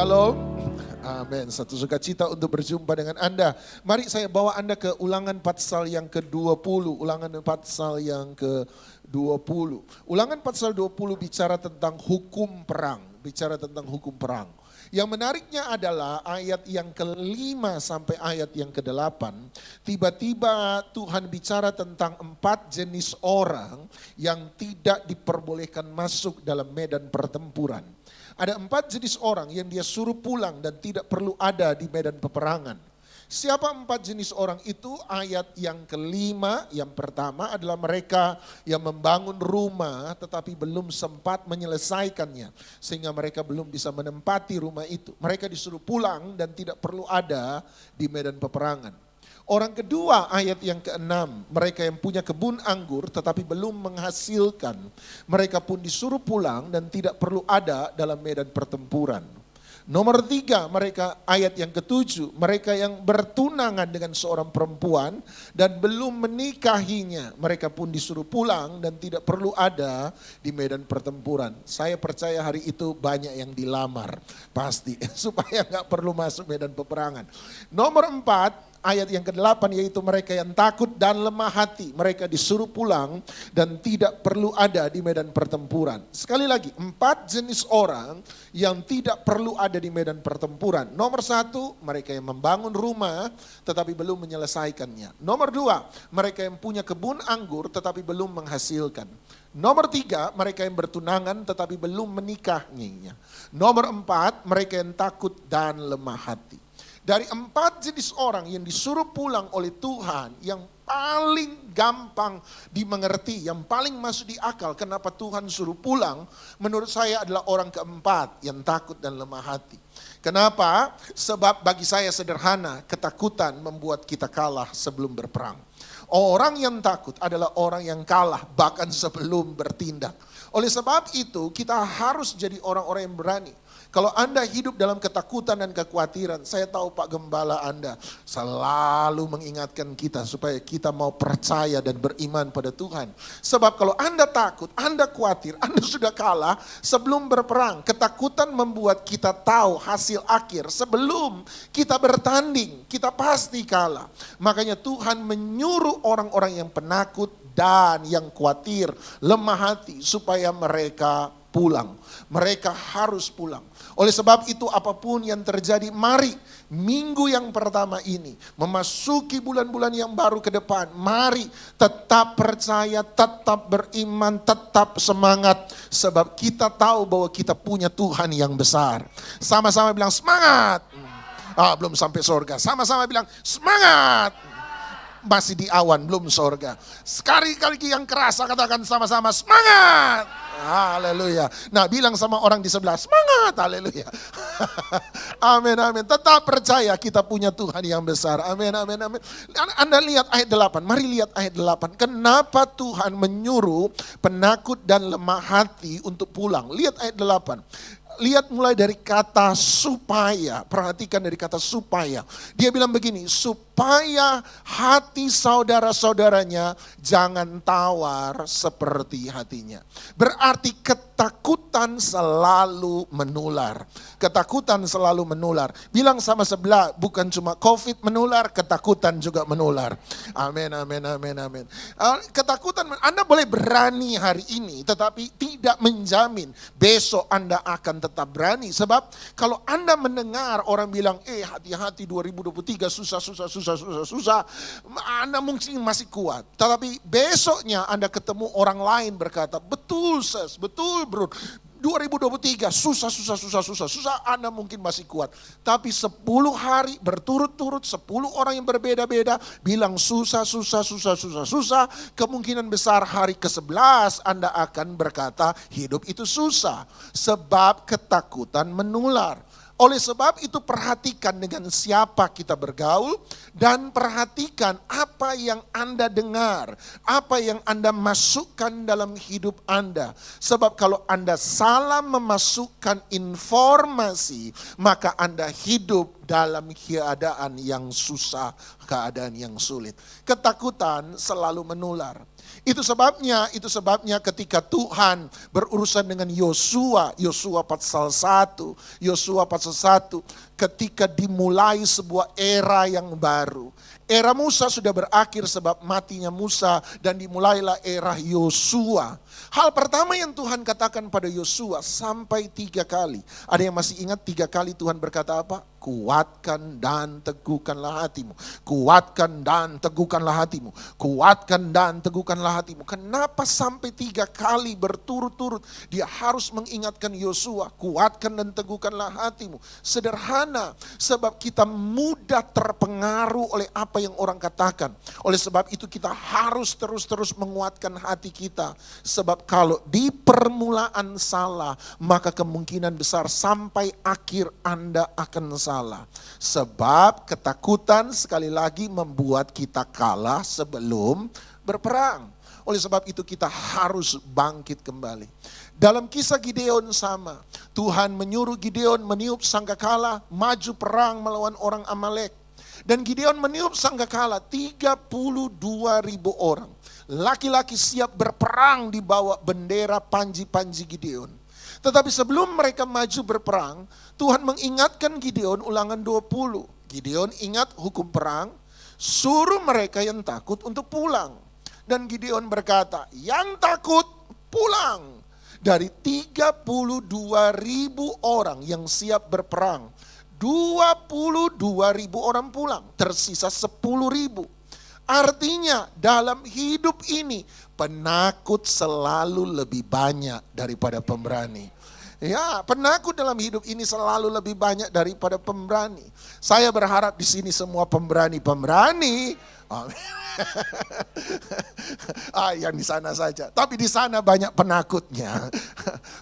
Shalom. Amin. Satu sukacita untuk berjumpa dengan Anda. Mari saya bawa Anda ke Ulangan pasal yang ke-20. Ulangan pasal yang ke-20. Ulangan pasal 20 bicara tentang hukum perang. Bicara tentang hukum perang. Yang menariknya adalah ayat yang ke-5 sampai ayat yang ke-8. Tiba-tiba Tuhan bicara tentang 4 jenis orang yang tidak diperbolehkan masuk dalam medan pertempuran. Ada 4 jenis orang yang dia suruh pulang dan tidak perlu ada di medan peperangan. Siapa 4 jenis orang itu? Ayat yang ke-5, yang pertama adalah mereka yang membangun rumah tetapi belum sempat menyelesaikannya. Sehingga mereka belum bisa menempati rumah itu. Mereka disuruh pulang dan tidak perlu ada di medan peperangan. Orang kedua ayat yang ke-6, mereka yang punya kebun anggur tetapi belum menghasilkan. Mereka pun disuruh pulang dan tidak perlu ada dalam medan pertempuran. Nomor 3, mereka ayat yang ke-7, mereka yang bertunangan dengan seorang perempuan dan belum menikahinya. Mereka pun disuruh pulang dan tidak perlu ada di medan pertempuran. Saya percaya hari itu banyak yang dilamar, pasti, supaya gak perlu masuk medan peperangan. Nomor 4, ayat yang ke-8 yaitu mereka yang takut dan lemah hati. Mereka disuruh pulang dan tidak perlu ada di medan pertempuran. Sekali lagi, 4 jenis orang yang tidak perlu ada di medan pertempuran. Nomor 1, mereka yang membangun rumah tetapi belum menyelesaikannya. Nomor 2, mereka yang punya kebun anggur tetapi belum menghasilkan. Nomor 3, mereka yang bertunangan tetapi belum menikahinya. Nomor 4, mereka yang takut dan lemah hati. Dari 4 jenis orang yang disuruh pulang oleh Tuhan, yang paling gampang dimengerti, yang paling masuk di akal kenapa Tuhan suruh pulang, menurut saya adalah orang keempat yang takut dan lemah hati. Kenapa? Sebab bagi saya sederhana, ketakutan membuat kita kalah sebelum berperang. Orang yang takut adalah orang yang kalah bahkan sebelum bertindak. Oleh sebab itu kita harus jadi orang-orang yang berani. Kalau Anda hidup dalam ketakutan dan kekhawatiran, saya tahu Pak Gembala Anda selalu mengingatkan kita supaya kita mau percaya dan beriman pada Tuhan. Sebab kalau Anda takut, Anda khawatir, Anda sudah kalah sebelum berperang. Ketakutan membuat kita tahu hasil akhir sebelum kita bertanding, kita pasti kalah. Makanya Tuhan menyuruh orang-orang yang penakut dan yang khawatir, lemah hati supaya mereka pulang. Mereka harus pulang. Oleh sebab itu apapun yang terjadi, mari minggu yang pertama ini memasuki bulan-bulan yang baru ke depan, mari tetap percaya, tetap beriman, tetap semangat. Sebab kita tahu bahwa kita punya Tuhan yang besar. Sama-sama bilang semangat. Belum sampai surga. Sama-sama bilang semangat. Masih di awan, belum surga. Sekali-kali yang kerasa katakan sama-sama semangat. Haleluya. Nah, bilang sama orang di sebelah semangat. Haleluya. Amin, amin. Tetap percaya kita punya Tuhan yang besar. Amin, amin, amin. Anda lihat ayat 8. Mari lihat ayat 8. Kenapa Tuhan menyuruh penakut dan lemah hati untuk pulang? Lihat ayat 8. Lihat mulai dari kata supaya. Perhatikan dari kata supaya. Dia bilang begini, supaya hati saudara-saudaranya jangan tawar seperti hatinya. Berarti ketakutan selalu menular. Ketakutan selalu menular. Bilang sama sebelah, bukan cuma COVID menular, ketakutan juga menular. Amin, amin, amin, amin. Ketakutan, Anda boleh berani hari ini, tetapi tidak menjamin besok Anda akan tetap berani. Sebab kalau Anda mendengar orang bilang, hati-hati 2023 susah, Anda mungkin masih kuat. Tetapi besoknya Anda ketemu orang lain berkata, betul sis, betul bro, 2023 susah, Anda mungkin masih kuat. Tapi 10 hari berturut-turut 10 orang yang berbeda-beda bilang susah. Kemungkinan besar hari ke-11 Anda akan berkata hidup itu susah. Sebab ketakutan menular. Oleh sebab itu perhatikan dengan siapa kita bergaul dan perhatikan apa yang Anda dengar, apa yang Anda masukkan dalam hidup Anda. Sebab kalau Anda salah memasukkan informasi, maka Anda hidup dalam keadaan yang susah, keadaan yang sulit. Ketakutan selalu menular. Itu sebabnya ketika Tuhan berurusan dengan Yosua pasal 1, ketika dimulai sebuah era yang baru. Era Musa sudah berakhir sebab matinya Musa dan dimulailah era Yosua. Hal pertama yang Tuhan katakan pada Yosua sampai 3 kali. Ada yang masih ingat 3 kali Tuhan berkata apa? Kuatkan dan teguhkanlah hatimu. Kuatkan dan teguhkanlah hatimu. Kuatkan dan teguhkanlah hatimu. Kenapa sampai 3 kali berturut-turut dia harus mengingatkan Yosua, kuatkan dan teguhkanlah hatimu? Sederhana, sebab kita mudah terpengaruh oleh apa yang orang katakan. Oleh sebab itu kita harus terus-terus menguatkan hati kita. Sebab kalau di permulaan salah, maka kemungkinan besar sampai akhir Anda akan salah. Sebab ketakutan sekali lagi membuat kita kalah sebelum berperang. Oleh sebab itu kita harus bangkit kembali. Dalam kisah Gideon sama. Tuhan menyuruh Gideon meniup sangkakala, maju perang melawan orang Amalek. Dan Gideon meniup sangkakala 32.000 orang. Laki-laki siap berperang di bawah bendera panji-panji Gideon. Tetapi sebelum mereka maju berperang, Tuhan mengingatkan Gideon, Ulangan 20. Gideon ingat hukum perang, suruh mereka yang takut untuk pulang. Dan Gideon berkata, yang takut pulang. Dari 32.000 orang yang siap berperang, 22.000 orang pulang, tersisa 10.000. Artinya dalam hidup ini penakut selalu lebih banyak daripada pemberani. Ya, penakut dalam hidup ini selalu lebih banyak daripada pemberani. Saya berharap di sini semua pemberani. Yang di sana saja. Tapi di sana banyak penakutnya.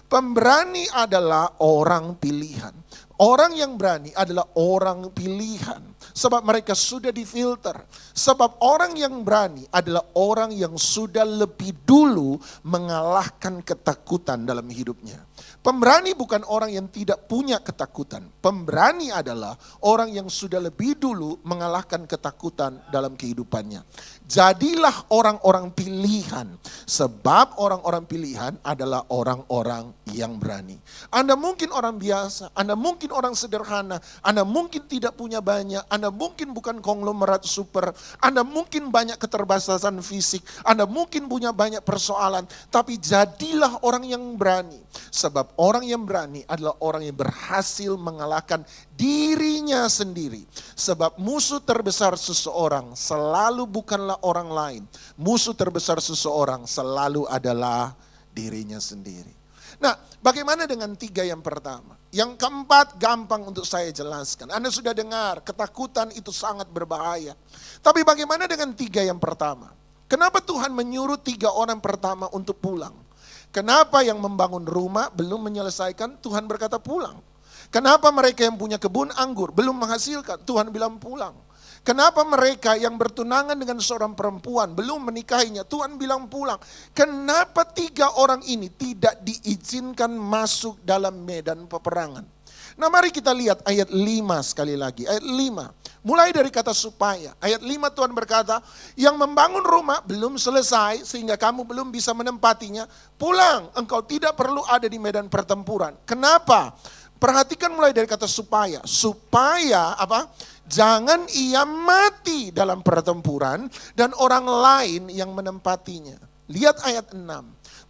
Pemberani adalah orang pilihan. Orang yang berani adalah orang pilihan. Sebab mereka sudah difilter. Sebab orang yang berani adalah orang yang sudah lebih dulu mengalahkan ketakutan dalam hidupnya. Pemberani bukan orang yang tidak punya ketakutan. Pemberani adalah orang yang sudah lebih dulu mengalahkan ketakutan dalam kehidupannya. Jadilah orang-orang pilihan. Sebab orang-orang pilihan adalah orang-orang yang berani. Anda mungkin orang biasa, Anda mungkin orang sederhana, Anda mungkin tidak punya banyak, Anda mungkin bukan konglomerat super, Anda mungkin banyak keterbatasan fisik, Anda mungkin punya banyak persoalan, tapi jadilah orang yang berani. Sebab orang yang berani adalah orang yang berhasil mengalahkan dirinya sendiri. Sebab musuh terbesar seseorang selalu bukanlah orang lain. Musuh terbesar seseorang selalu adalah dirinya sendiri. Nah, bagaimana dengan 3 yang pertama? Yang keempat gampang untuk saya jelaskan. Anda sudah dengar, ketakutan itu sangat berbahaya. Tapi bagaimana dengan 3 yang pertama? Kenapa Tuhan menyuruh 3 orang pertama untuk pulang? Kenapa yang membangun rumah belum menyelesaikan, Tuhan berkata pulang. Kenapa mereka yang punya kebun anggur belum menghasilkan, Tuhan bilang pulang. Kenapa mereka yang bertunangan dengan seorang perempuan belum menikahinya, Tuhan bilang pulang. Kenapa 3 orang ini tidak diizinkan masuk dalam medan peperangan? Nah, mari kita lihat ayat 5 sekali lagi. Ayat 5, mulai dari kata supaya. Ayat 5 Tuhan berkata, yang membangun rumah belum selesai sehingga kamu belum bisa menempatinya, pulang, engkau tidak perlu ada di medan pertempuran. Kenapa? Perhatikan mulai dari kata supaya. Supaya apa? Jangan ia mati dalam pertempuran dan orang lain yang menempatinya. Lihat ayat 6.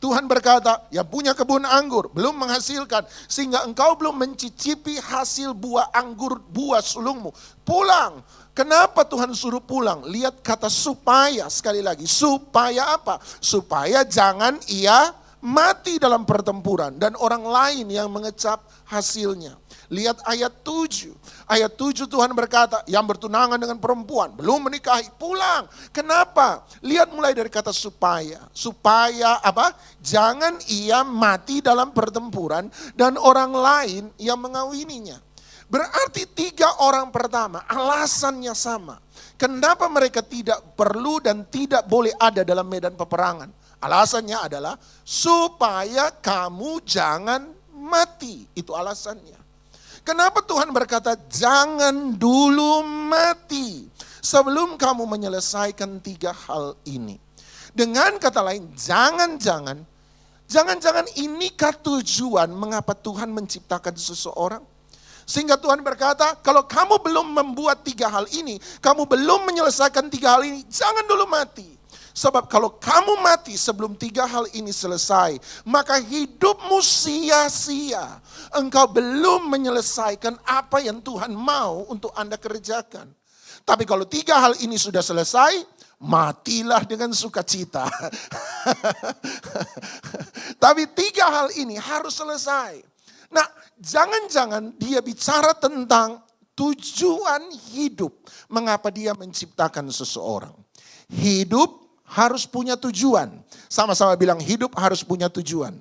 Tuhan berkata, yang punya kebun anggur belum menghasilkan sehingga engkau belum mencicipi hasil buah anggur buah sulungmu. Pulang. Kenapa Tuhan suruh pulang? Lihat kata supaya sekali lagi. Supaya apa? Supaya jangan ia mati dalam pertempuran dan orang lain yang mengecap hasilnya. Lihat ayat 7. Ayat 7 Tuhan berkata, yang bertunangan dengan perempuan, belum menikahi, pulang. Kenapa? Lihat mulai dari kata supaya. Supaya apa? Jangan ia mati dalam pertempuran dan orang lain yang mengawininya. Berarti 3 orang pertama alasannya sama. Kenapa mereka tidak perlu dan tidak boleh ada dalam medan peperangan? Alasannya adalah supaya kamu jangan mati. Itu alasannya. Kenapa Tuhan berkata jangan dulu mati sebelum kamu menyelesaikan 3 hal ini? Dengan kata lain, jangan-jangan inikah tujuan mengapa Tuhan menciptakan seseorang? Sehingga Tuhan berkata, kalau kamu belum membuat 3 hal ini, kamu belum menyelesaikan 3 hal ini, jangan dulu mati. Sebab kalau kamu mati sebelum 3 hal ini selesai, maka hidupmu sia-sia. Engkau belum menyelesaikan apa yang Tuhan mau untuk Anda kerjakan. Tapi kalau 3 hal ini sudah selesai, matilah dengan sukacita. Tapi 3 hal ini harus selesai. Nah, jangan-jangan dia bicara tentang tujuan hidup. Mengapa dia menciptakan seseorang. Hidup harus punya tujuan. Sama-sama bilang hidup harus punya tujuan.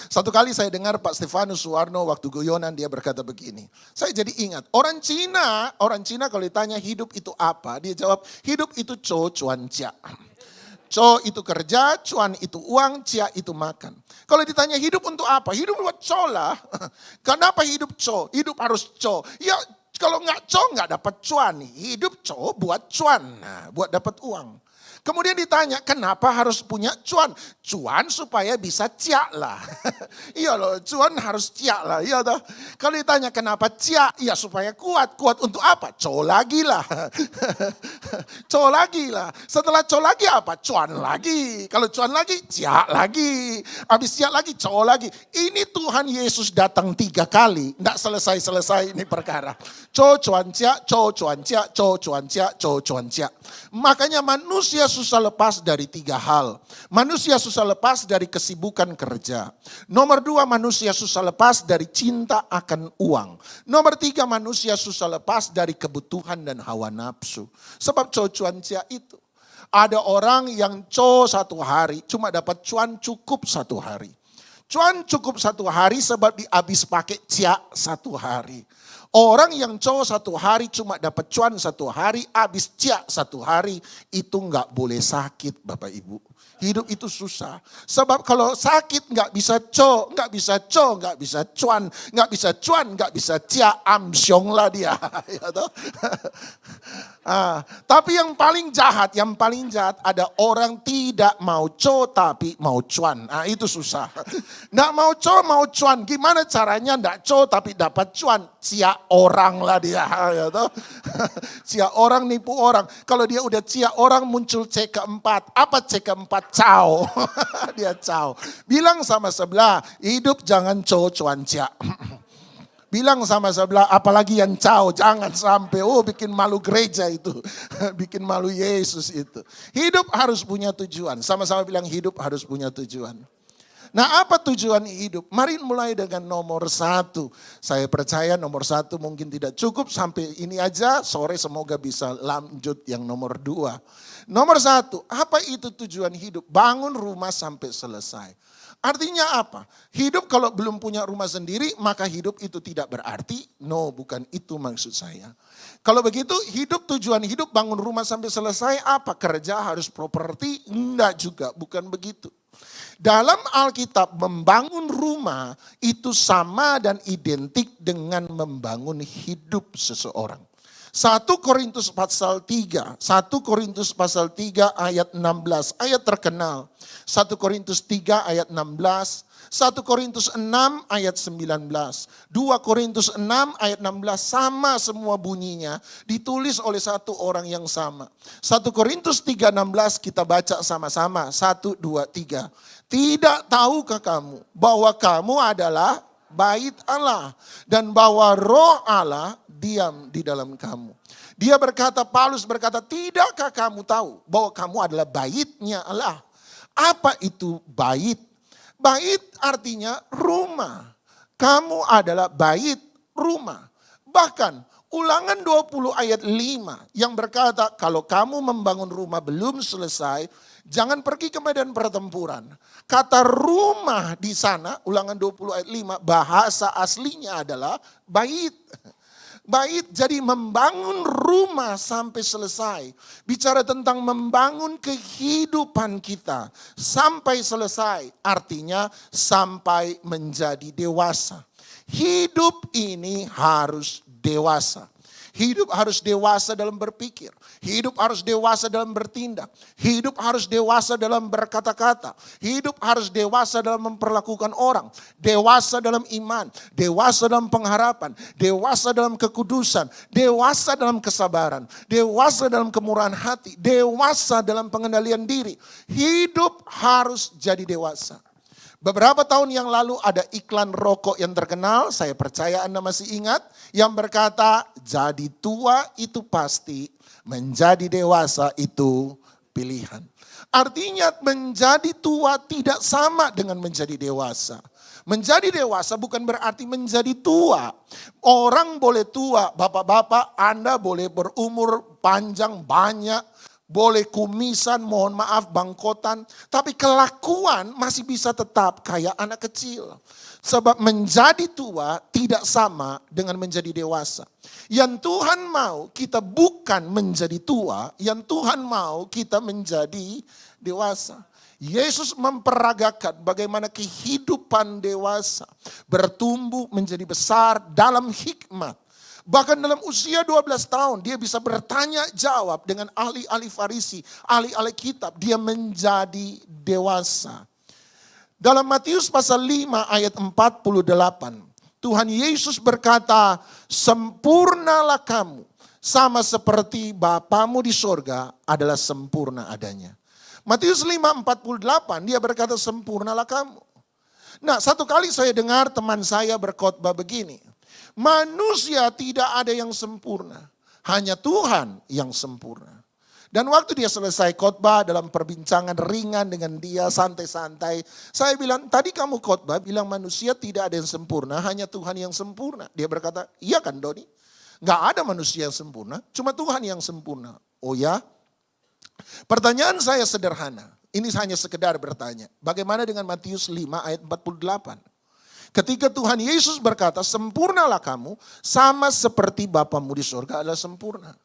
Satu kali saya dengar Pak Stefanus Suwarno waktu guyonan dia berkata begini. Saya jadi ingat, orang Cina kalau ditanya hidup itu apa, dia jawab hidup itu cuan cia. Co itu kerja, cuan itu uang, cia itu makan. Kalau ditanya hidup untuk apa? Hidup buat co lah. Kenapa hidup co? Hidup harus co. Ya kalau nggak co nggak dapat cuan. Hidup co buat cuan, nah, buat dapat uang. Kemudian ditanya, kenapa harus punya cuan? Cuan supaya bisa ciak lah. Iya loh, cuan harus ciak lah. Iya toh. Kalau ditanya kenapa ciak? Ya supaya kuat. Kuat untuk apa? Co lagi lah. Co lagi lah. Setelah co lagi apa? Cuan lagi. Kalau cuan lagi, ciak lagi. Habis ciak lagi, co lagi. Ini Tuhan Yesus datang 3 kali. Tidak selesai-selesai ini perkara. Co cuan ciak, co cuan ciak, co cuan ciak, co cuan ciak. Makanya manusia susah lepas dari 3 hal. Manusia susah lepas dari kesibukan kerja. Nomor 2, manusia susah lepas dari cinta akan uang. Nomor 3, manusia susah lepas dari kebutuhan dan hawa nafsu. Sebab cuan cia itu. Ada orang yang 1 hari cuma dapat cuan cukup 1 hari. Cuan cukup 1 hari sebab dihabis pakai cia 1 hari. Orang yang 1 hari cuma dapat cuan 1 hari, habis ciak 1 hari, itu nggak boleh sakit Bapak Ibu. Hidup itu susah. Sebab kalau sakit nggak bisa nggak bisa nggak bisa cuan, nggak bisa ciak, amsyong lah dia. Ya toh? Tapi yang paling jahat ada orang tidak mau tapi mau cuan. Itu susah. Nggak mau mau cuan. Gimana caranya nggak tapi dapat cuan? Ciak orang lah dia. Ya toh? Ciak orang nipu orang. Kalau dia udah ciak orang muncul C keempat. Apa C keempat? Cao. Dia cao. Bilang sama sebelah, hidup jangan cuan ciak. Bilang sama sebelah, apalagi yang cao, jangan sampai, bikin malu gereja itu. Bikin malu Yesus itu. Hidup harus punya tujuan. Sama-sama bilang hidup harus punya tujuan. Nah, apa tujuan hidup? Mari mulai dengan nomor 1. Saya percaya nomor 1 mungkin tidak cukup sampai ini aja. Sore semoga bisa lanjut yang nomor 2. Nomor 1, apa itu tujuan hidup? Bangun rumah sampai selesai. Artinya apa? Hidup kalau belum punya rumah sendiri, maka hidup itu tidak berarti. No, bukan itu maksud saya. Kalau begitu, tujuan hidup bangun rumah sampai selesai apa? Kerja harus properti? Enggak juga, bukan begitu. Dalam Alkitab membangun rumah itu sama dan identik dengan membangun hidup seseorang. 1 Korintus pasal 3 ayat 16, ayat terkenal. 1 Korintus 3 ayat 16, 1 Korintus 6 ayat 19, 2 Korintus 6 ayat 16 sama semua bunyinya, ditulis oleh satu orang yang sama. 1 Korintus 3:16 kita baca sama-sama, 1, 2, 3. Tidak tahukah kamu bahwa kamu adalah bait Allah dan bahwa roh Allah diam di dalam kamu. Dia berkata, Paulus berkata, tidakkah kamu tahu bahwa kamu adalah baitnya Allah? Apa itu bait? Bait artinya rumah. Kamu adalah bait rumah. Bahkan Ulangan 20 ayat 5 yang berkata, kalau kamu membangun rumah belum selesai, jangan pergi ke medan pertempuran. Kata rumah di sana, Ulangan 20 ayat 5, bahasa aslinya adalah bait. Bait, jadi membangun rumah sampai selesai. Bicara tentang membangun kehidupan kita sampai selesai. Artinya sampai menjadi dewasa. Hidup ini harus dewasa. Hidup harus dewasa dalam berpikir. Hidup harus dewasa dalam bertindak. Hidup harus dewasa dalam berkata-kata. Hidup harus dewasa dalam memperlakukan orang. Dewasa dalam iman. Dewasa dalam pengharapan. Dewasa dalam kekudusan. Dewasa dalam kesabaran. Dewasa dalam kemurahan hati. Dewasa dalam pengendalian diri. Hidup harus jadi dewasa. Beberapa tahun yang lalu ada iklan rokok yang terkenal, saya percaya Anda masih ingat, yang berkata, jadi tua itu pasti, menjadi dewasa itu pilihan. Artinya menjadi tua tidak sama dengan menjadi dewasa. Menjadi dewasa bukan berarti menjadi tua. Orang boleh tua, bapak-bapak, Anda boleh berumur panjang banyak, boleh kumisan, mohon maaf, bangkotan. Tapi kelakuan masih bisa tetap kayak anak kecil. Sebab menjadi tua tidak sama dengan menjadi dewasa. Yang Tuhan mau kita bukan menjadi tua, yang Tuhan mau kita menjadi dewasa. Yesus memperagakan bagaimana kehidupan dewasa bertumbuh menjadi besar dalam hikmat. Bahkan dalam usia 12 tahun dia bisa bertanya jawab dengan ahli-ahli Farisi, ahli-ahli kitab. Dia menjadi dewasa. Dalam Matius pasal 5 ayat 48, Tuhan Yesus berkata, sempurnalah kamu sama seperti Bapamu di sorga adalah sempurna adanya. Matius 5:48 dia berkata sempurnalah kamu. Nah, satu kali saya dengar teman saya berkhotbah begini. Manusia tidak ada yang sempurna. Hanya Tuhan yang sempurna. Dan waktu dia selesai khotbah dalam perbincangan ringan dengan dia santai-santai. Saya bilang, tadi kamu khotbah bilang manusia tidak ada yang sempurna. Hanya Tuhan yang sempurna. Dia berkata, iya kan Doni? Gak ada manusia yang sempurna. Cuma Tuhan yang sempurna. Oh ya? Pertanyaan saya sederhana. Ini hanya sekedar bertanya. Bagaimana dengan Matius 5 ayat 48? Ketika Tuhan Yesus berkata, sempurnalah kamu sama seperti Bapamu di surga adalah sempurna.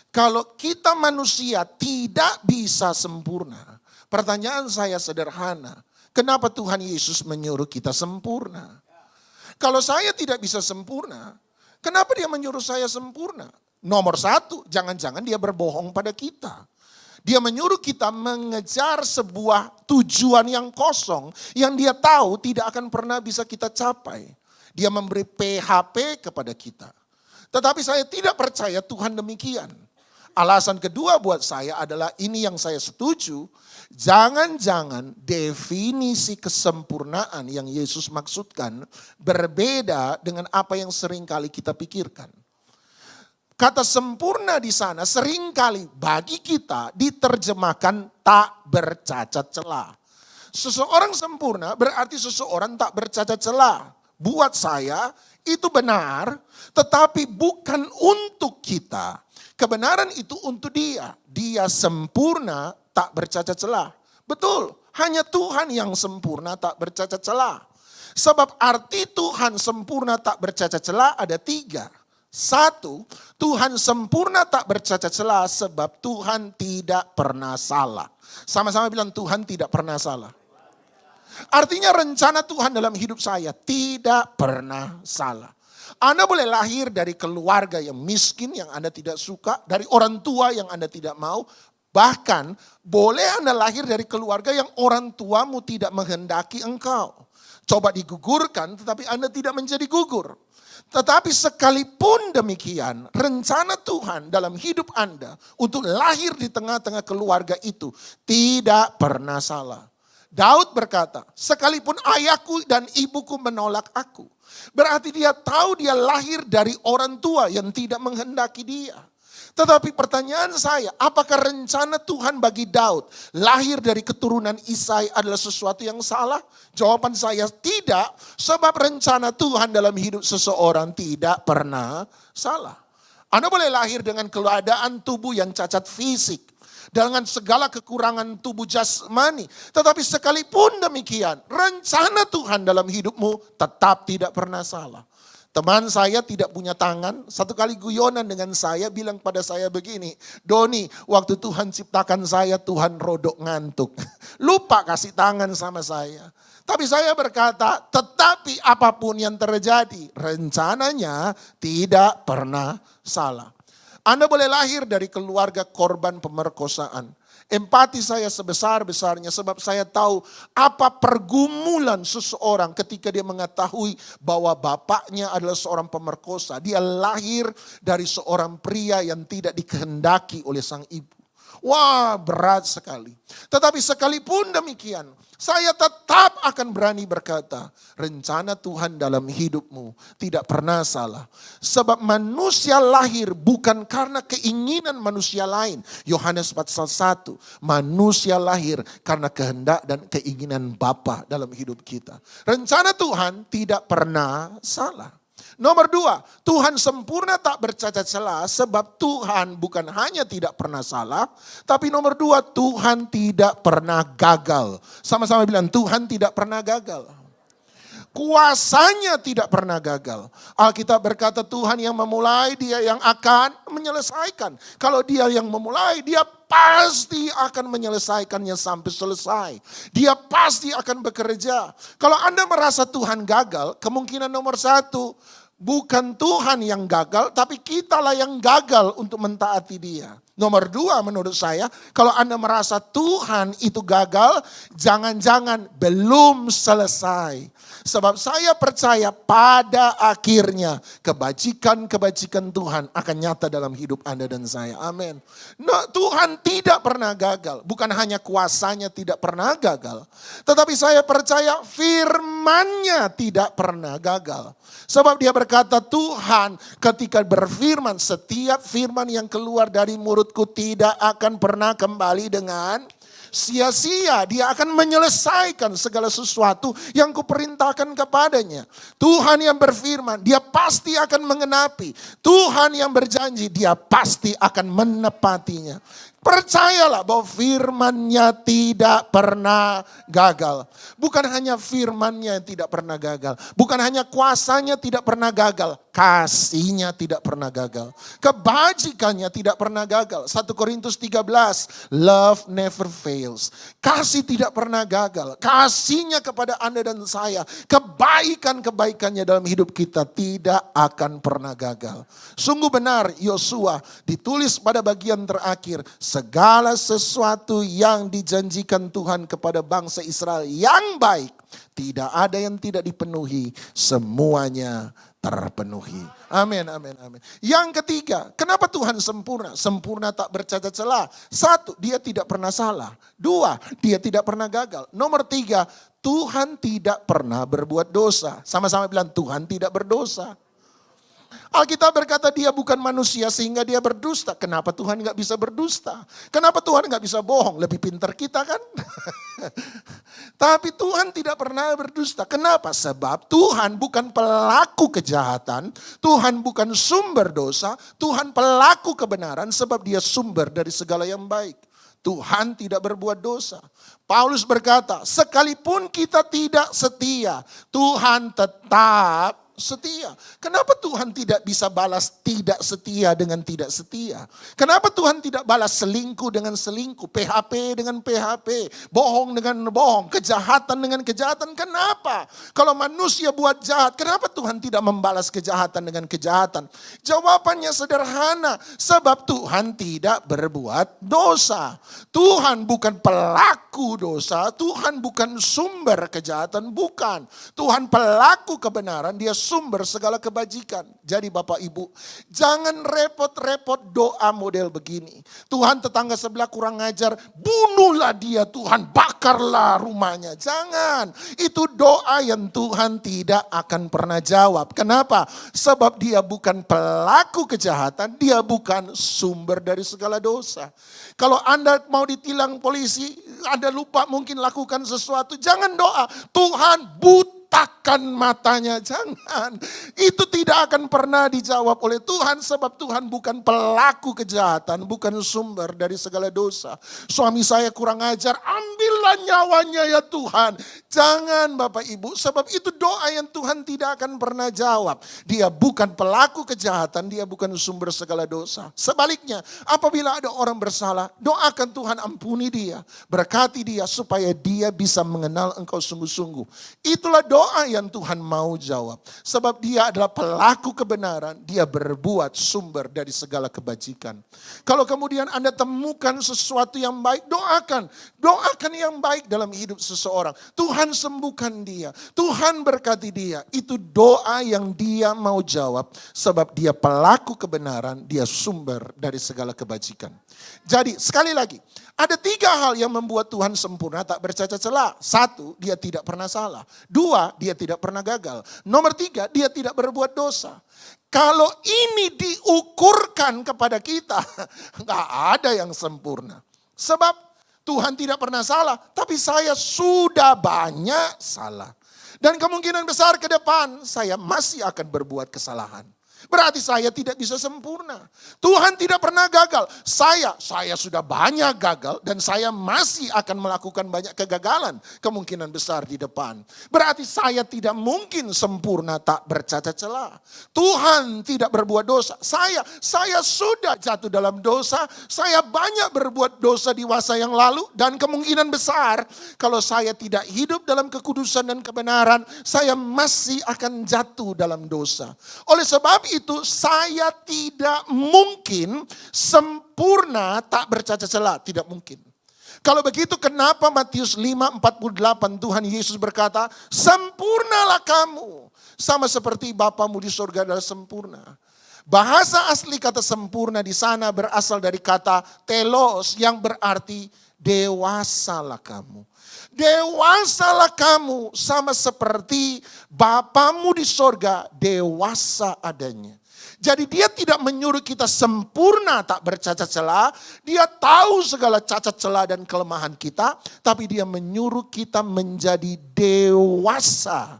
Kalau kita manusia tidak bisa sempurna, pertanyaan saya sederhana. Kenapa Tuhan Yesus menyuruh kita sempurna? Kalau saya tidak bisa sempurna, kenapa dia menyuruh saya sempurna? Nomor satu, jangan-jangan dia berbohong pada kita. Dia menyuruh kita mengejar sebuah tujuan yang kosong yang dia tahu tidak akan pernah bisa kita capai. Dia memberi PHP kepada kita. Tetapi saya tidak percaya Tuhan demikian. Alasan kedua buat saya adalah ini yang saya setuju. Jangan-jangan definisi kesempurnaan yang Yesus maksudkan berbeda dengan apa yang seringkali kita pikirkan. Kata sempurna di sana seringkali bagi kita diterjemahkan tak bercacat celah. Seseorang sempurna berarti seseorang tak bercacat celah. Buat saya itu benar, tetapi bukan untuk kita. Kebenaran itu untuk dia. Dia sempurna tak bercacat celah. Betul, hanya Tuhan yang sempurna tak bercacat celah. Sebab arti Tuhan sempurna tak bercacat celah ada 3. 1, Tuhan sempurna tak bercacat celah sebab Tuhan tidak pernah salah. Sama-sama bilang Tuhan tidak pernah salah. Artinya rencana Tuhan dalam hidup saya tidak pernah salah. Anda boleh lahir dari keluarga yang miskin yang Anda tidak suka, dari orang tua yang Anda tidak mau. Bahkan boleh Anda lahir dari keluarga yang orang tuamu tidak menghendaki engkau. Coba digugurkan tetapi Anda tidak menjadi gugur. Tetapi sekalipun demikian, rencana Tuhan dalam hidup Anda untuk lahir di tengah-tengah keluarga itu tidak pernah salah. Daud berkata, sekalipun ayahku dan ibuku menolak aku. Berarti dia tahu dia lahir dari orang tua yang tidak menghendaki dia. Tetapi pertanyaan saya, apakah rencana Tuhan bagi Daud lahir dari keturunan Isai adalah sesuatu yang salah? Jawaban saya tidak, sebab rencana Tuhan dalam hidup seseorang tidak pernah salah. Anda boleh lahir dengan keadaan tubuh yang cacat fisik, dengan segala kekurangan tubuh jasmani. Tetapi sekalipun demikian, rencana Tuhan dalam hidupmu tetap tidak pernah salah. Teman saya tidak punya tangan, satu kali guyonan dengan saya bilang pada saya begini, Doni, waktu Tuhan ciptakan saya, Tuhan rodok ngantuk. Lupa kasih tangan sama saya. Tapi saya berkata, tetapi apapun yang terjadi, rencananya tidak pernah salah. Anda boleh lahir dari keluarga korban pemerkosaan. Empati saya sebesar-besarnya sebab saya tahu apa pergumulan seseorang ketika dia mengetahui bahwa bapaknya adalah seorang pemerkosa. Dia lahir dari seorang pria yang tidak dikehendaki oleh sang ibu. Wah, berat sekali. Tetapi sekalipun demikian, saya tetap akan berani berkata, rencana Tuhan dalam hidupmu tidak pernah salah. Sebab manusia lahir bukan karena keinginan manusia lain. Yohanes pasal 1, manusia lahir karena kehendak dan keinginan Bapa dalam hidup kita. Rencana Tuhan tidak pernah salah. Nomor 2, Tuhan sempurna tak bercacat celah sebab Tuhan bukan hanya tidak pernah salah, tapi nomor 2, Tuhan tidak pernah gagal. Sama-sama bilang, Tuhan tidak pernah gagal. Kuasanya tidak pernah gagal. Alkitab berkata Tuhan yang memulai, Dia yang akan menyelesaikan. Kalau Dia yang memulai, Dia pasti akan menyelesaikannya sampai selesai. Dia pasti akan bekerja. Kalau Anda merasa Tuhan gagal, kemungkinan nomor 1, bukan Tuhan yang gagal, tapi kitalah yang gagal untuk mentaati Dia. Nomor 2 menurut saya, kalau Anda merasa Tuhan itu gagal, jangan-jangan belum selesai. Sebab saya percaya pada akhirnya kebajikan-kebajikan Tuhan akan nyata dalam hidup Anda dan saya. Amin. Nah, Tuhan tidak pernah gagal. Bukan hanya kuasanya tidak pernah gagal. Tetapi saya percaya firman-Nya tidak pernah gagal. Sebab Dia berkata Tuhan ketika berfirman, setiap firman yang keluar dari mulutku tidak akan pernah kembali dengan sia-sia. Dia akan menyelesaikan segala sesuatu yang kuperintahkan kepadanya. Tuhan yang berfirman, Dia pasti akan mengenapi. Tuhan yang berjanji, Dia pasti akan menepatinya. Percayalah bahwa firman-Nya tidak pernah gagal. Bukan hanya firman-Nya yang tidak pernah gagal. Bukan hanya kuasanya tidak pernah gagal. Kasih-Nya tidak pernah gagal. Kebajikannya tidak pernah gagal. 1 Korintus 13, love never fails. Kasih tidak pernah gagal. Kasih-Nya kepada Anda dan saya, kebaikan-kebaikannya dalam hidup kita tidak akan pernah gagal. Sungguh benar Yosua ditulis pada bagian terakhir, segala sesuatu yang dijanjikan Tuhan kepada bangsa Israel yang baik, tidak ada yang tidak dipenuhi, semuanya terpenuhi. Amin, amin, amin. Yang ketiga, kenapa Tuhan sempurna? Sempurna tak bercacat celah. 1, Dia tidak pernah salah. 2, Dia tidak pernah gagal. Nomor 3, Tuhan tidak pernah berbuat dosa. Sama-sama bilang, Tuhan tidak berdosa. Alkitab berkata Dia bukan manusia sehingga Dia berdusta. Kenapa Tuhan gak bisa berdusta? Kenapa Tuhan gak bisa bohong? Lebih pintar kita kan? Tapi Tuhan tidak pernah berdusta. Kenapa? Sebab Tuhan bukan pelaku kejahatan. Tuhan bukan sumber dosa. Tuhan pelaku kebenaran sebab Dia sumber dari segala yang baik. Tuhan tidak berbuat dosa. Paulus berkata, sekalipun kita tidak setia, Tuhan tetap setia. Kenapa Tuhan tidak bisa balas tidak setia dengan tidak setia? Kenapa Tuhan tidak balas selingkuh dengan selingkuh, PHP dengan PHP, bohong dengan bohong, kejahatan dengan kejahatan? Kenapa? Kalau manusia buat jahat, kenapa Tuhan tidak membalas kejahatan dengan kejahatan? Jawabannya sederhana, sebab Tuhan tidak berbuat dosa. Tuhan bukan pelaku dosa, Tuhan bukan sumber kejahatan, bukan. Tuhan pelaku kebenaran, Dia sumber segala kebajikan. Jadi Bapak Ibu, jangan repot-repot doa model begini. Tuhan tetangga sebelah kurang ngajar, bunuhlah dia Tuhan, bakarlah rumahnya. Jangan, itu doa yang Tuhan tidak akan pernah jawab. Kenapa? Sebab Dia bukan pelaku kejahatan, Dia bukan sumber dari segala dosa. Kalau Anda mau ditilang polisi, Anda lupa mungkin lakukan sesuatu, jangan doa, Tuhan butakan matanya, jangan. Itu tidak akan pernah dijawab oleh Tuhan sebab Tuhan bukan pelaku kejahatan, bukan sumber dari segala dosa. Suami saya kurang ajar, ambillah nyawanya ya Tuhan. Jangan Bapak Ibu, sebab itu doa yang Tuhan tidak akan pernah jawab. Dia bukan pelaku kejahatan, dia bukan sumber segala dosa. Sebaliknya, apabila ada orang bersalah, doakan Tuhan ampuni dia, berkati dia supaya dia bisa mengenal Engkau sungguh-sungguh. Itulah doa yang Tuhan mau jawab. Sebab dia adalah pelaku kebenaran, dia berbuat sumber dari segala kebajikan. Kalau kemudian Anda temukan sesuatu yang baik, doakan. Doakan yang baik dalam hidup seseorang. Tuhan sembuhkan dia, Tuhan berkati dia. Itu doa yang dia mau jawab. Sebab dia pelaku kebenaran, dia sumber dari segala kebajikan. Jadi sekali lagi, ada 3 hal yang membuat Tuhan sempurna tak bercacat celah. 1, dia tidak pernah salah. 2, dia tidak pernah gagal. Nomor 3, dia tidak berbuat dosa. Kalau ini diukurkan kepada kita, nggak ada yang sempurna. Sebab Tuhan tidak pernah salah, tapi saya sudah banyak salah. Dan kemungkinan besar ke depan saya masih akan berbuat kesalahan. Berarti saya tidak bisa sempurna. Tuhan tidak pernah gagal. Saya sudah banyak gagal dan saya masih akan melakukan banyak kegagalan. Kemungkinan besar di depan. Berarti saya tidak mungkin sempurna tak bercacat celah. Tuhan tidak berbuat dosa. Saya sudah jatuh dalam dosa. Saya banyak berbuat dosa di masa yang lalu. Dan kemungkinan besar kalau saya tidak hidup dalam kekudusan dan kebenaran, saya masih akan jatuh dalam dosa. Oleh sebab itu saya tidak mungkin sempurna tak bercacat celah, tidak mungkin. Kalau begitu kenapa Matius 5:48 Tuhan Yesus berkata, sempurnalah kamu sama seperti Bapamu di surga adalah sempurna. Bahasa asli kata sempurna di sana berasal dari kata telos yang berarti dewasalah kamu. Dewasalah kamu sama seperti Bapamu di sorga dewasa adanya. Jadi dia tidak menyuruh kita sempurna tak bercacat celah. Dia tahu segala cacat celah dan kelemahan kita. Tapi dia menyuruh kita menjadi dewasa.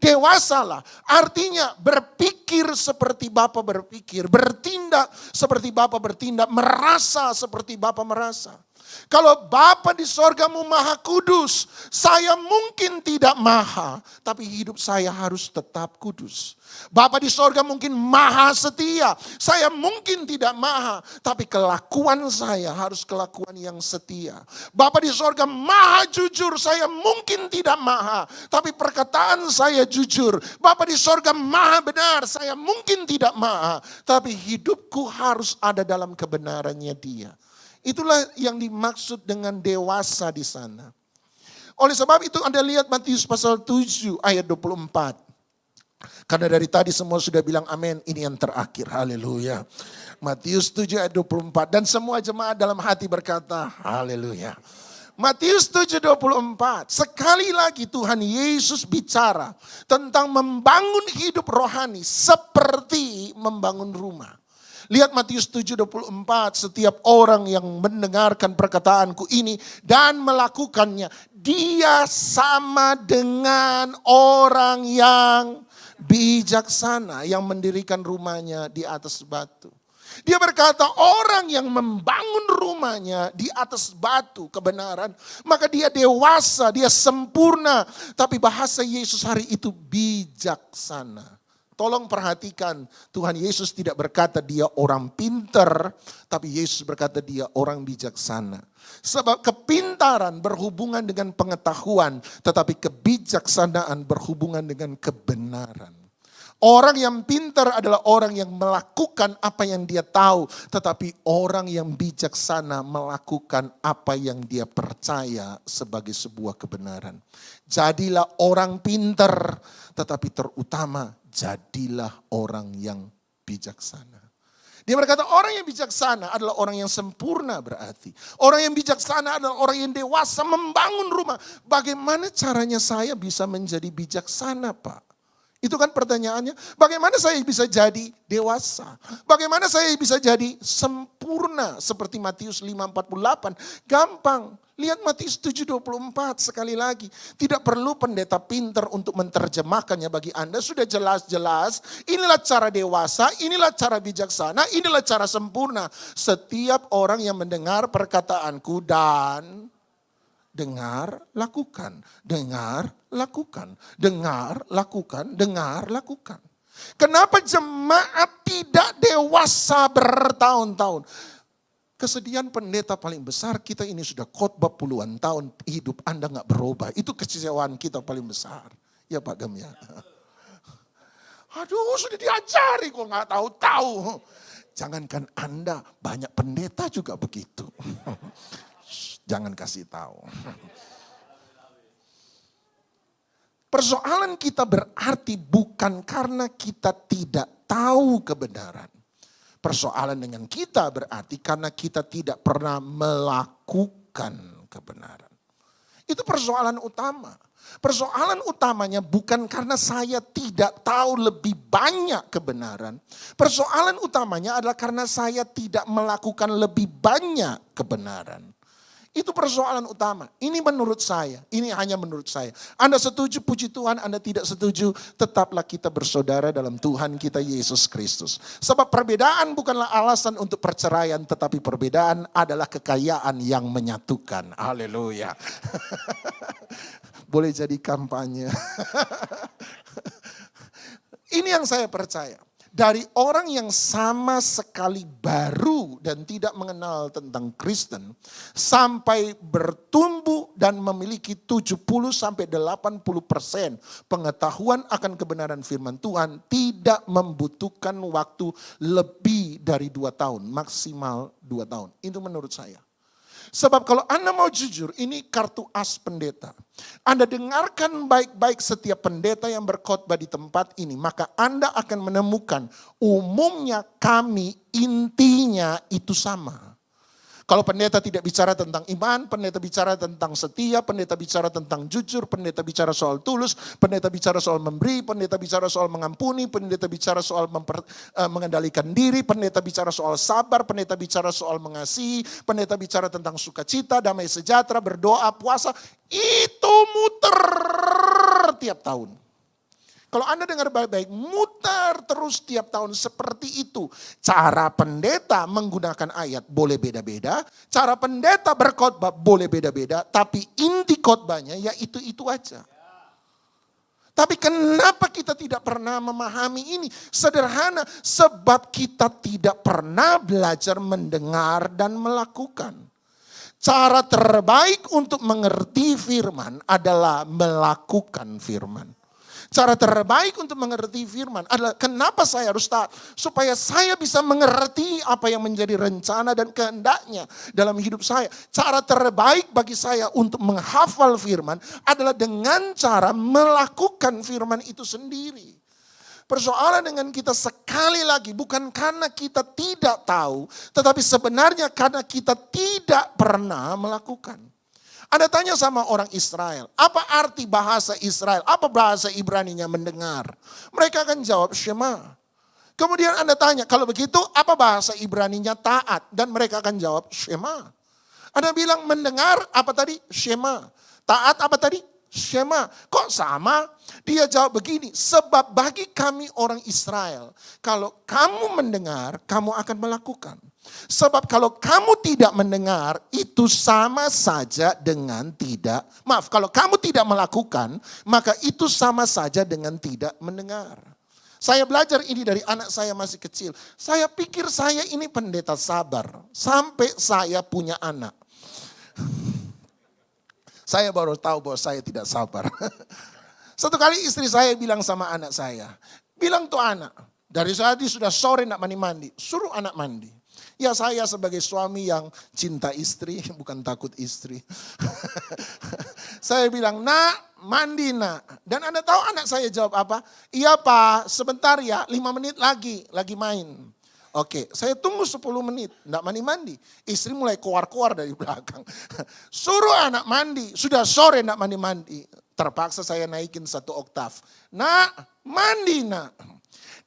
Dewasalah artinya berpikir seperti Bapa berpikir. Bertindak seperti Bapa bertindak. Merasa seperti Bapa merasa. Kalau Bapa di sorgamu maha kudus, saya mungkin tidak maha, tapi hidup saya harus tetap kudus. Bapa di sorga mungkin maha setia, saya mungkin tidak maha, tapi kelakuan saya harus kelakuan yang setia. Bapa di sorga maha jujur, saya mungkin tidak maha, tapi perkataan saya jujur. Bapa di sorga maha benar, saya mungkin tidak maha, tapi hidupku harus ada dalam kebenarannya Dia. Itulah yang dimaksud dengan dewasa di sana. Oleh sebab itu Anda lihat Matius pasal 7 ayat 24. Karena dari tadi semua sudah bilang amin, ini yang terakhir. Haleluya. Matius 7 ayat 24 dan semua jemaat dalam hati berkata haleluya. Matius 7:24. Sekali lagi Tuhan Yesus bicara tentang membangun hidup rohani seperti membangun rumah. Lihat Matius 7:24, setiap orang yang mendengarkan perkataanku ini dan melakukannya, dia sama dengan orang yang bijaksana yang mendirikan rumahnya di atas batu. Dia berkata orang yang membangun rumahnya di atas batu kebenaran, maka dia dewasa, dia sempurna. Tapi bahasa Yesus hari itu bijaksana. Tolong perhatikan, Tuhan Yesus tidak berkata dia orang pintar, tapi Yesus berkata dia orang bijaksana. Sebab kepintaran berhubungan dengan pengetahuan, tetapi kebijaksanaan berhubungan dengan kebenaran. Orang yang pintar adalah orang yang melakukan apa yang dia tahu, tetapi orang yang bijaksana melakukan apa yang dia percaya sebagai sebuah kebenaran. Jadilah orang pintar, tetapi terutama jadilah orang yang bijaksana. Dia berkata orang yang bijaksana adalah orang yang sempurna berarti. Orang yang bijaksana adalah orang yang dewasa membangun rumah. Bagaimana caranya saya bisa menjadi bijaksana, Pak? Itu kan pertanyaannya, bagaimana saya bisa jadi dewasa? Bagaimana saya bisa jadi sempurna seperti Matius 5:48? Gampang, lihat Matius 7:24 sekali lagi. Tidak perlu pendeta pintar untuk menerjemahkannya bagi Anda, sudah jelas-jelas. Inilah cara dewasa, inilah cara bijaksana, inilah cara sempurna. Setiap orang yang mendengar perkataanku dan dengar, lakukan. Dengar, lakukan. Dengar, lakukan. Dengar, lakukan. Kenapa jemaat tidak dewasa bertahun-tahun? Kesedihan pendeta paling besar, kita ini sudah khotbah puluhan tahun, hidup Anda gak berubah. Itu kekecewaan kita paling besar. Ya Pak Gem ya. Aduh sudah diajari kok gak tahu-tahu. Jangankan Anda, banyak pendeta juga begitu. Jangan kasih tahu. Persoalan kita berarti bukan karena kita tidak tahu kebenaran. Persoalan dengan kita berarti karena kita tidak pernah melakukan kebenaran. Itu persoalan utama. Persoalan utamanya bukan karena saya tidak tahu lebih banyak kebenaran. Persoalan utamanya adalah karena saya tidak melakukan lebih banyak kebenaran. Itu persoalan utama. Ini menurut saya. Ini hanya menurut saya. Anda setuju, puji Tuhan. Anda tidak setuju, tetaplah kita bersaudara dalam Tuhan kita Yesus Kristus. Sebab perbedaan bukanlah alasan untuk perceraian, tetapi perbedaan adalah kekayaan yang menyatukan. Haleluya. Boleh jadi kampanye. Ini yang saya percaya. Dari orang yang sama sekali baru dan tidak mengenal tentang Kristen, sampai bertumbuh dan memiliki 70-80% pengetahuan akan kebenaran firman Tuhan, tidak membutuhkan waktu lebih dari 2 tahun, maksimal 2 tahun. Itu menurut saya. Sebab kalau Anda mau jujur, ini kartu as pendeta. Anda dengarkan baik-baik setiap pendeta yang berkhotbah di tempat ini, maka Anda akan menemukan umumnya kami intinya itu sama. Kalau pendeta tidak bicara tentang iman, pendeta bicara tentang setia, pendeta bicara tentang jujur, pendeta bicara soal tulus, pendeta bicara soal memberi, pendeta bicara soal mengampuni, pendeta bicara soal mengendalikan diri, pendeta bicara soal sabar, pendeta bicara soal mengasihi, pendeta bicara tentang sukacita, damai sejahtera, berdoa, puasa. Itu muter tiap tahun. Kalau Anda dengar baik-baik, muter terus tiap tahun seperti itu. Cara pendeta menggunakan ayat boleh beda-beda. Cara pendeta berkhotbah boleh beda-beda. Tapi inti khotbahnya ya itu aja. Tapi kenapa kita tidak pernah memahami ini? Sederhana, sebab kita tidak pernah belajar mendengar dan melakukan. Cara terbaik untuk mengerti firman adalah melakukan firman. Cara terbaik untuk mengerti firman adalah kenapa saya harus taat. Supaya saya bisa mengerti apa yang menjadi rencana dan kehendaknya dalam hidup saya. Cara terbaik bagi saya untuk menghafal firman adalah dengan cara melakukan firman itu sendiri. Persoalan dengan kita sekali lagi bukan karena kita tidak tahu, tetapi sebenarnya karena kita tidak pernah melakukan. Anda tanya sama orang Israel, apa arti bahasa Israel? Apa bahasa Ibraninya mendengar? Mereka akan jawab Shema. Kemudian Anda tanya, kalau begitu apa bahasa Ibraninya taat? Dan mereka akan jawab Shema. Anda bilang mendengar apa tadi? Shema. Taat apa tadi? Shema. Kok sama? Dia jawab begini, sebab bagi kami orang Israel, kalau kamu mendengar, kamu akan melakukan. Sebab kalau kamu tidak mendengar, itu sama saja dengan tidak. Maaf, kalau kamu tidak melakukan, maka itu sama saja dengan tidak mendengar. Saya belajar ini dari anak saya masih kecil. Saya pikir saya ini pendeta sabar. Sampai saya punya anak. Saya baru tahu bahwa saya tidak sabar. Satu kali istri saya bilang sama anak saya. Bilang tuh anak, dari tadi sudah sore nak mandi-mandi. Suruh anak mandi. Ya saya sebagai suami yang cinta istri, bukan takut istri. Saya bilang, nak mandi nak. Dan Anda tahu anak saya jawab apa? Iya Pak, sebentar ya 5 menit lagi main. Oke, saya tunggu 10 menit, enggak mandi-mandi. Istri mulai keluar-keluar dari belakang. Suruh anak mandi, sudah sore enggak mandi-mandi. Terpaksa saya naikin 1 oktav. Nak, mandi nak.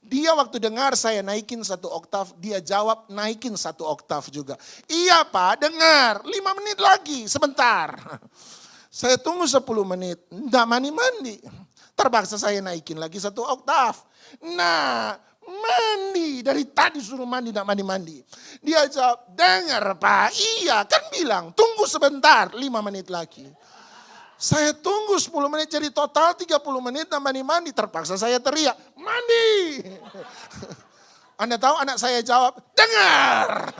Dia waktu dengar saya naikin 1 oktav, dia jawab naikin 1 oktav juga. Iya Pak, dengar, 5 menit lagi, sebentar. Saya tunggu 10 menit, enggak mandi-mandi. Terpaksa saya naikin lagi 1 oktav. Nah, mandi, dari tadi suruh mandi, enggak mandi-mandi. Dia jawab, dengar Pak, iya kan bilang, tunggu tunggu sebentar, 5 menit lagi. Saya tunggu 10 menit, jadi total 30 menit mandi. Terpaksa saya teriak, mandi. Anda tahu anak saya jawab, dengar.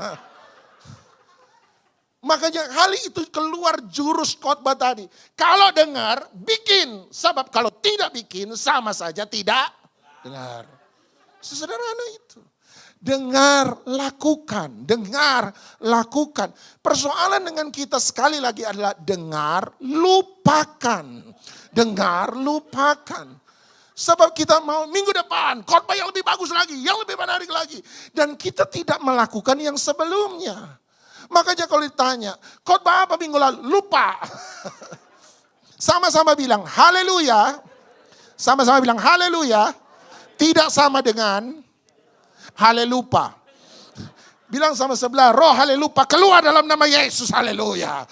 Makanya hal itu keluar jurus khotbah tadi. Kalau dengar, bikin. Sebab kalau tidak bikin, sama saja tidak dengar. Sesederhana itu. Dengar, lakukan. Dengar, lakukan. Persoalan dengan kita sekali lagi adalah dengar, lupakan. Dengar, lupakan. Sebab kita mau minggu depan, khotbah yang lebih bagus lagi, yang lebih menarik lagi. Dan kita tidak melakukan yang sebelumnya. Makanya kalau ditanya, khotbah apa minggu lalu? Lupa. Sama-sama bilang haleluya. Sama-sama bilang haleluya. Tidak sama dengan halelupa. Bilang sama sebelah, roh halelupa keluar dalam nama Yesus, haleluya.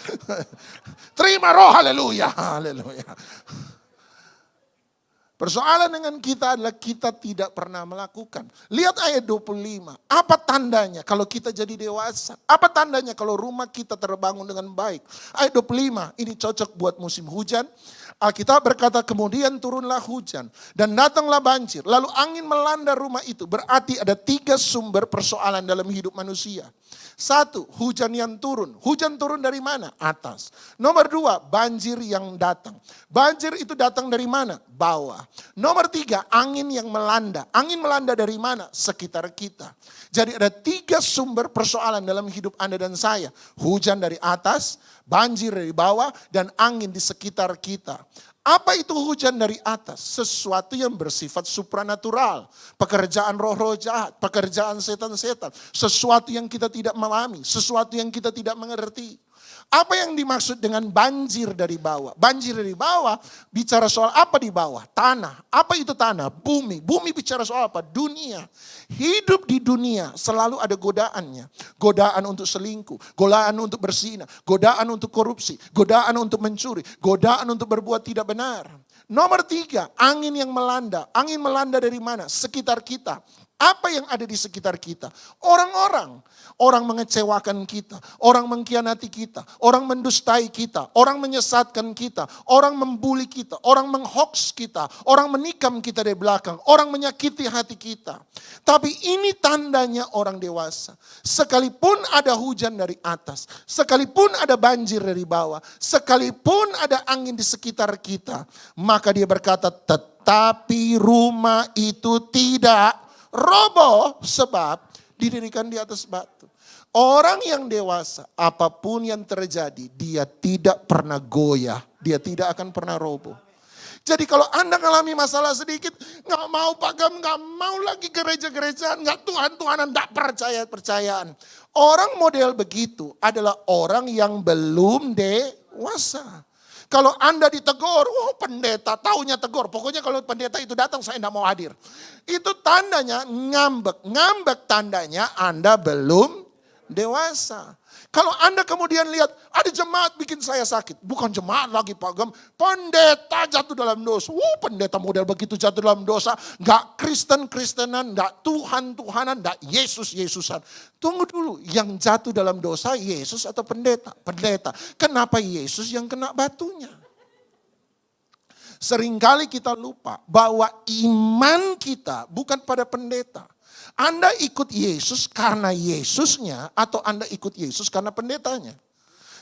Terima roh haleluya, haleluya. Persoalan dengan kita adalah kita tidak pernah melakukan. Lihat ayat 25. Apa tandanya kalau kita jadi dewasa? Apa tandanya kalau rumah kita terbangun dengan baik? Ayat 25, ini cocok buat musim hujan. Alkitab berkata kemudian turunlah hujan dan datanglah banjir. Lalu angin melanda rumah itu. Berarti ada 3 sumber persoalan dalam hidup manusia. 1, hujan yang turun. Hujan turun dari mana? Atas. Nomor 2, banjir yang datang. Banjir itu datang dari mana? Bawah. Nomor 3, angin yang melanda. Angin melanda dari mana? Sekitar kita. Jadi ada 3 sumber persoalan dalam hidup Anda dan saya. Hujan dari atas, banjir dari bawah, dan angin di sekitar kita. Apa itu hujan dari atas? Sesuatu yang bersifat supranatural. Pekerjaan roh-roh jahat, pekerjaan setan-setan. Sesuatu yang kita tidak memahami, sesuatu yang kita tidak mengerti. Apa yang dimaksud dengan banjir dari bawah? Banjir dari bawah bicara soal apa di bawah? Tanah. Apa itu tanah? Bumi. Bumi bicara soal apa? Dunia. Hidup di dunia selalu ada godaannya. Godaan untuk selingkuh, godaan untuk berzina, godaan untuk korupsi, godaan untuk mencuri, godaan untuk berbuat tidak benar. Nomor 3, angin yang melanda. Angin melanda dari mana? Sekitar kita. Apa yang ada di sekitar kita? Orang-orang. Orang mengecewakan kita. Orang mengkhianati kita. Orang mendustai kita. Orang menyesatkan kita. Orang membuli kita. Orang menghoax kita. Orang menikam kita dari belakang. Orang menyakiti hati kita. Tapi ini tandanya orang dewasa. Sekalipun ada hujan dari atas. Sekalipun ada banjir dari bawah. Sekalipun ada angin di sekitar kita. Maka dia berkata, tetapi rumah itu tidak roboh sebab didirikan di atas batu. Orang yang dewasa, apapun yang terjadi, dia tidak pernah goyah. Dia tidak akan pernah roboh. Jadi kalau Anda mengalami masalah sedikit, gak mau pagam, gak mau lagi gereja-gerejaan, gak Tuhan-Tuhanan, gak percayaan. Orang model begitu adalah orang yang belum dewasa. Kalau Anda ditegur, pendeta taunya tegur. Pokoknya kalau pendeta itu datang saya tidak mau hadir. Itu tandanya ngambek. Ngambek tandanya Anda belum dewasa. Kalau Anda kemudian lihat ada jemaat bikin saya sakit. Bukan jemaat lagi Pak Gem. Pendeta jatuh dalam dosa. Pendeta model begitu jatuh dalam dosa. Gak Kristen-Kristenan, gak Tuhan-Tuhanan, gak Yesus-Yesusan. Tunggu dulu, yang jatuh dalam dosa Yesus atau pendeta? Pendeta. Kenapa Yesus yang kena batunya? Seringkali kita lupa bahwa iman kita bukan pada pendeta. Anda ikut Yesus karena Yesusnya atau Anda ikut Yesus karena pendetanya.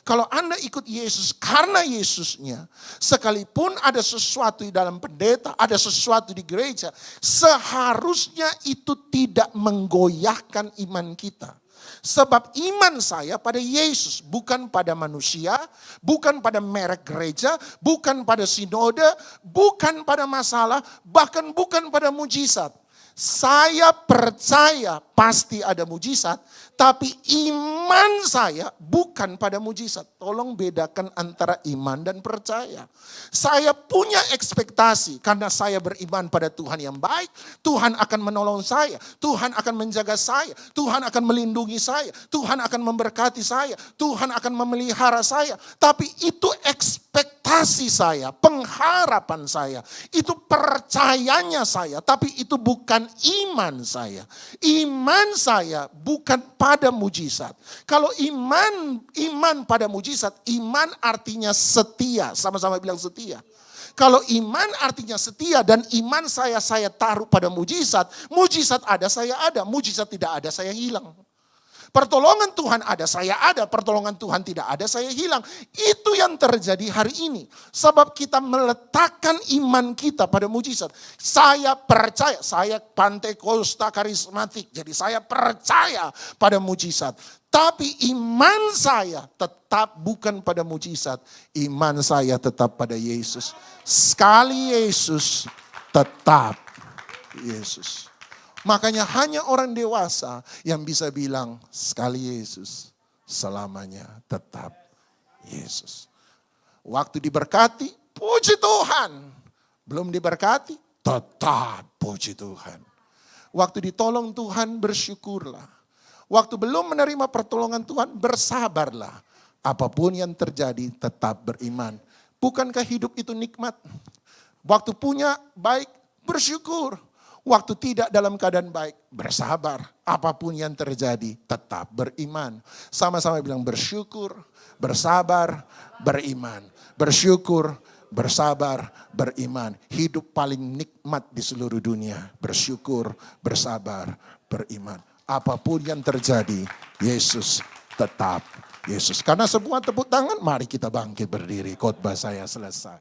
Kalau Anda ikut Yesus karena Yesusnya, sekalipun ada sesuatu di dalam pendeta, ada sesuatu di gereja, seharusnya itu tidak menggoyahkan iman kita. Sebab iman saya pada Yesus, bukan pada manusia, bukan pada merek gereja, bukan pada sinode, bukan pada masalah, bahkan bukan pada mujizat. Saya percaya pasti ada mujizat, tapi iman saya bukan pada mujizat. Tolong bedakan antara iman dan percaya. Saya punya ekspektasi karena saya beriman pada Tuhan yang baik. Tuhan akan menolong saya, Tuhan akan menjaga saya, Tuhan akan melindungi saya, Tuhan akan memberkati saya, Tuhan akan memelihara saya. Tapi itu ekspektasi fantasi saya, pengharapan saya, itu percayanya saya, tapi itu bukan iman saya. Iman saya bukan pada mujizat. Kalau iman pada mujizat, iman artinya setia, sama-sama bilang setia. Kalau iman artinya setia dan iman saya taruh pada mujizat, mujizat ada, saya ada, mujizat tidak ada, saya hilang. Pertolongan Tuhan ada, saya ada. Pertolongan Tuhan tidak ada, saya hilang. Itu yang terjadi hari ini. Sebab kita meletakkan iman kita pada mujizat. Saya percaya, saya Pantekosta karismatik. Jadi saya percaya pada mujizat. Tapi iman saya tetap bukan pada mujizat. Iman saya tetap pada Yesus. Sekali Yesus, tetap Yesus. Makanya hanya orang dewasa yang bisa bilang sekali Yesus, selamanya tetap Yesus. Waktu diberkati, puji Tuhan. Belum diberkati, tetap puji Tuhan. Waktu ditolong Tuhan, bersyukurlah. Waktu belum menerima pertolongan Tuhan, bersabarlah. Apapun yang terjadi, tetap beriman. Bukankah hidup itu nikmat? Waktu punya baik, bersyukur. Waktu tidak dalam keadaan baik, bersabar. Apapun yang terjadi, tetap beriman. Sama-sama bilang bersyukur, bersabar, beriman. Bersyukur, bersabar, beriman. Hidup paling nikmat di seluruh dunia. Bersyukur, bersabar, beriman. Apapun yang terjadi, Yesus tetap Yesus. Karena semua tepuk tangan, mari kita bangkit berdiri. Khotbah saya selesai.